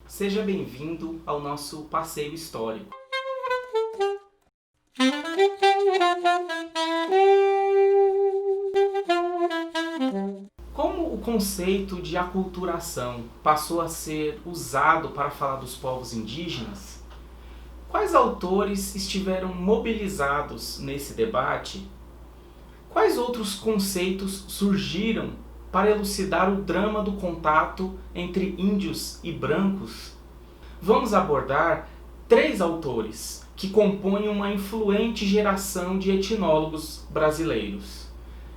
Seja bem-vindo ao nosso passeio histórico. Como o conceito de aculturação passou a ser usado para falar dos povos indígenas, quais autores estiveram mobilizados nesse debate? Quais outros conceitos surgiram para elucidar o drama do contato entre índios e brancos? Vamos abordar 3 autores que compõem uma influente geração de etnólogos brasileiros: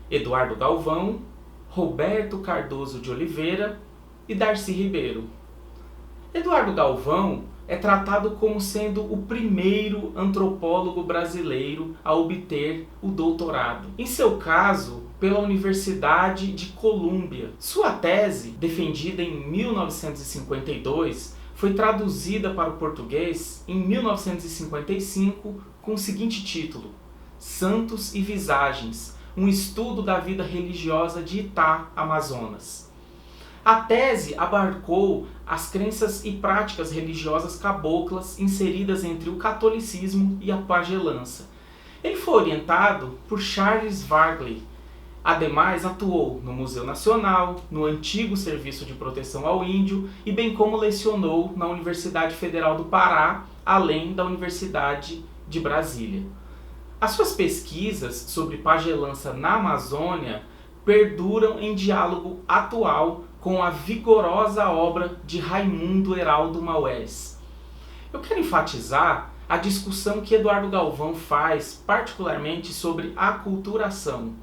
Eduardo Galvão, Roberto Cardoso de Oliveira e Darcy Ribeiro. Eduardo Galvão é tratado como sendo o primeiro antropólogo brasileiro a obter o doutorado. Em seu caso, pela Universidade de Colômbia. Sua tese, defendida em 1952, foi traduzida para o português em 1955 com o seguinte título: Santos e Visagens, um estudo da vida religiosa de Itá, Amazonas. A tese abarcou as crenças e práticas religiosas caboclas inseridas entre o catolicismo e a pagelança. Ele foi orientado por Charles Varley. Ademais, atuou no Museu Nacional, no antigo Serviço de Proteção ao Índio e bem como lecionou na Universidade Federal do Pará, além da Universidade de Brasília. As suas pesquisas sobre pagelança na Amazônia perduram em diálogo atual com a vigorosa obra de Raimundo Heraldo Maués. Eu quero enfatizar a discussão que Eduardo Galvão faz, particularmente sobre aculturação.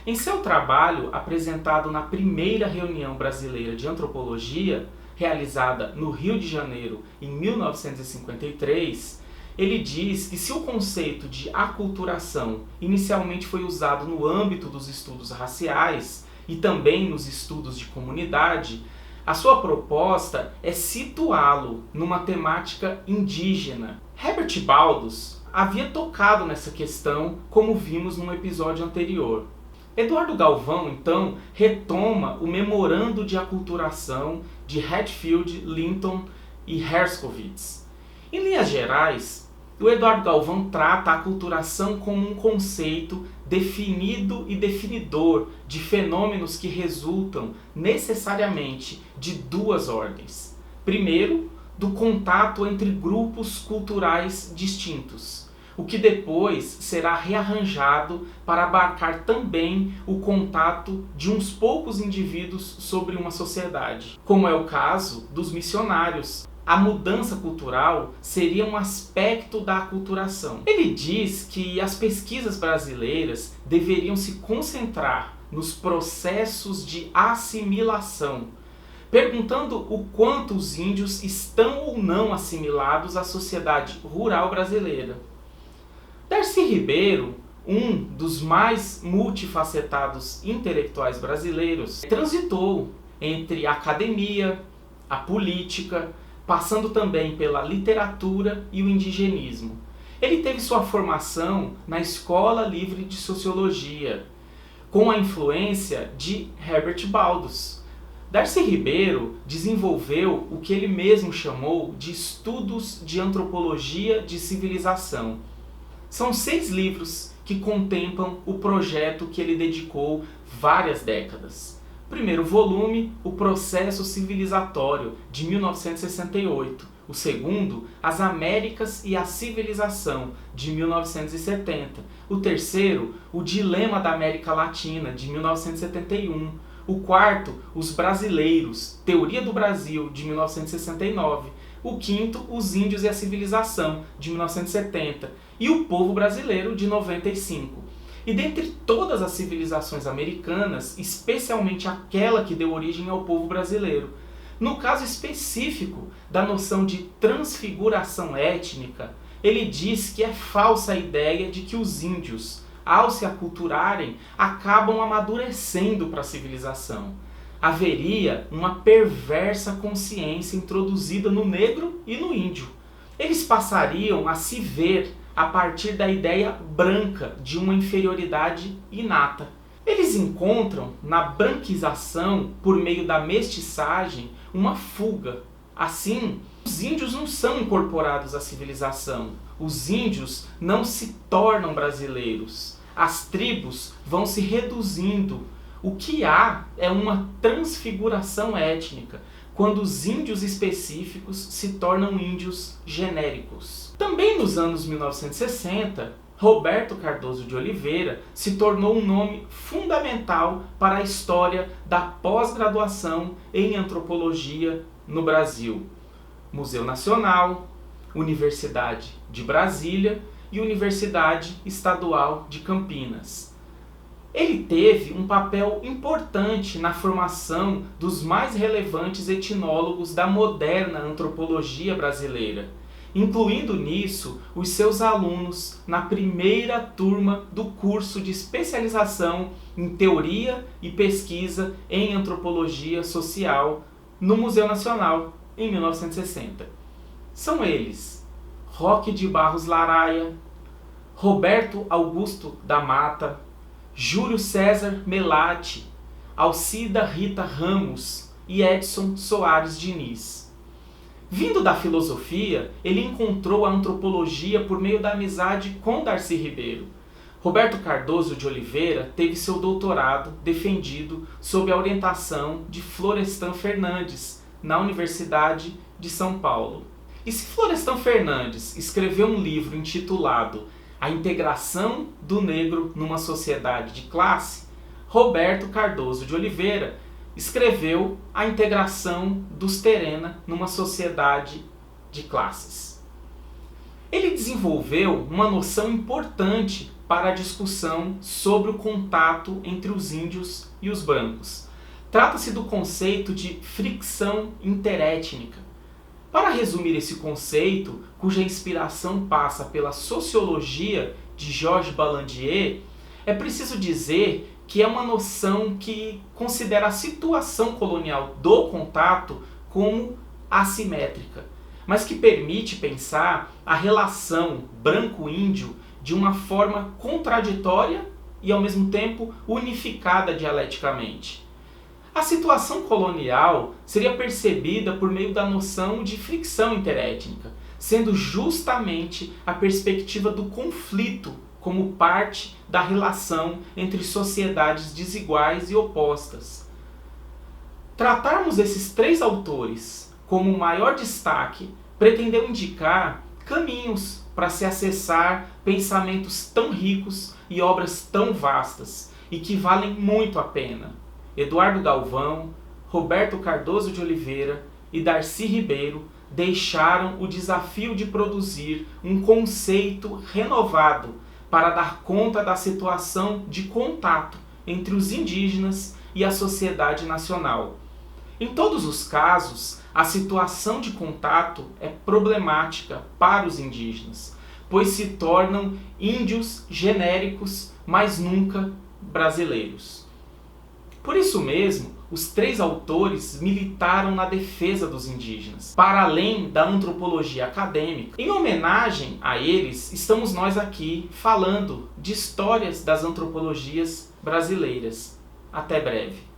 Em seu trabalho, apresentado na primeira reunião brasileira de antropologia, realizada no Rio de Janeiro em 1953, ele diz que se o conceito de aculturação inicialmente foi usado no âmbito dos estudos raciais e também nos estudos de comunidade, a sua proposta é situá-lo numa temática indígena. Herbert Baldus havia tocado nessa questão, como vimos num episódio anterior. Eduardo Galvão, então, retoma o memorando de aculturação de Hatfield, Linton e Herskovits. Em linhas gerais, o Eduardo Galvão trata a aculturação como um conceito definido e definidor de fenômenos que resultam necessariamente de 2 ordens. Primeiro, do contato entre grupos culturais distintos, o que depois será rearranjado para abarcar também o contato de uns poucos indivíduos sobre uma sociedade, como é o caso dos missionários. A mudança cultural seria um aspecto da aculturação. Ele diz que as pesquisas brasileiras deveriam se concentrar nos processos de assimilação, perguntando o quanto os índios estão ou não assimilados à sociedade rural brasileira. Darcy Ribeiro, um dos mais multifacetados intelectuais brasileiros, transitou entre a academia, a política, passando também pela literatura e o indigenismo. Ele teve sua formação na Escola Livre de Sociologia, com a influência de Herbert Baldus. Darcy Ribeiro desenvolveu o que ele mesmo chamou de estudos de antropologia de civilização. São 6 livros que contemplam o projeto que ele dedicou várias décadas. Primeiro volume, O Processo Civilizatório, de 1968. O segundo, As Américas e a Civilização, de 1970. O terceiro, O Dilema da América Latina, de 1971. O quarto, Os Brasileiros, Teoria do Brasil, de 1969. O quinto, Os Índios e a Civilização, de 1970. E O Povo Brasileiro, de 95. E dentre todas as civilizações americanas, especialmente aquela que deu origem ao povo brasileiro, no caso específico da noção de transfiguração étnica, ele diz que é falsa a ideia de que os índios, ao se aculturarem, acabam amadurecendo para a civilização. Haveria uma perversa consciência introduzida no negro e no índio. Eles passariam a se ver a partir da ideia branca de uma inferioridade inata. Eles encontram na branquização, por meio da mestiçagem, uma fuga. Assim, Os índios não são incorporados à civilização. Os índios não se tornam brasileiros. As tribos vão se reduzindo. O que há é uma transfiguração étnica, quando os índios específicos se tornam índios genéricos. Também nos anos 1960, Roberto Cardoso de Oliveira se tornou um nome fundamental para a história da pós-graduação em antropologia no Brasil. Museu Nacional, Universidade de Brasília e Universidade Estadual de Campinas. Ele teve um papel importante na formação dos mais relevantes etnólogos da moderna antropologia brasileira, incluindo nisso os seus alunos na primeira turma do curso de especialização em teoria e pesquisa em antropologia social no Museu Nacional, em 1960. São eles: Roque de Barros Laraia, Roberto Augusto da Mata, Júlio César Melati, Alcida Rita Ramos e Edson Soares Diniz. Vindo da filosofia, ele encontrou a antropologia por meio da amizade com Darcy Ribeiro. Roberto Cardoso de Oliveira teve seu doutorado defendido sob a orientação de Florestan Fernandes, na Universidade de São Paulo. E se Florestan Fernandes escreveu um livro intitulado A Integração do Negro numa Sociedade de Classe, Roberto Cardoso de Oliveira escreveu A Integração dos Terena numa Sociedade de Classes. Ele desenvolveu uma noção importante para a discussão sobre o contato entre os índios e os brancos. Trata-se do conceito de fricção interétnica. Para resumir esse conceito, cuja inspiração passa pela sociologia de Georges Balandier, é preciso dizer que é uma noção que considera a situação colonial do contato como assimétrica, mas que permite pensar a relação branco-índio de uma forma contraditória e, ao mesmo tempo, unificada dialeticamente. A situação colonial seria percebida por meio da noção de fricção interétnica, sendo justamente a perspectiva do conflito como parte da relação entre sociedades desiguais e opostas. Tratarmos esses três autores como maior destaque pretendeu indicar caminhos para se acessar pensamentos tão ricos e obras tão vastas e que valem muito a pena. Eduardo Galvão, Roberto Cardoso de Oliveira e Darcy Ribeiro deixaram o desafio de produzir um conceito renovado para dar conta da situação de contato entre os indígenas e a sociedade nacional. Em todos os casos, a situação de contato é problemática para os indígenas, pois se tornam índios genéricos, mas nunca brasileiros. Por isso mesmo, os três autores militaram na defesa dos indígenas, para além da antropologia acadêmica. Em homenagem a eles, estamos nós aqui falando de histórias das antropologias brasileiras. Até breve.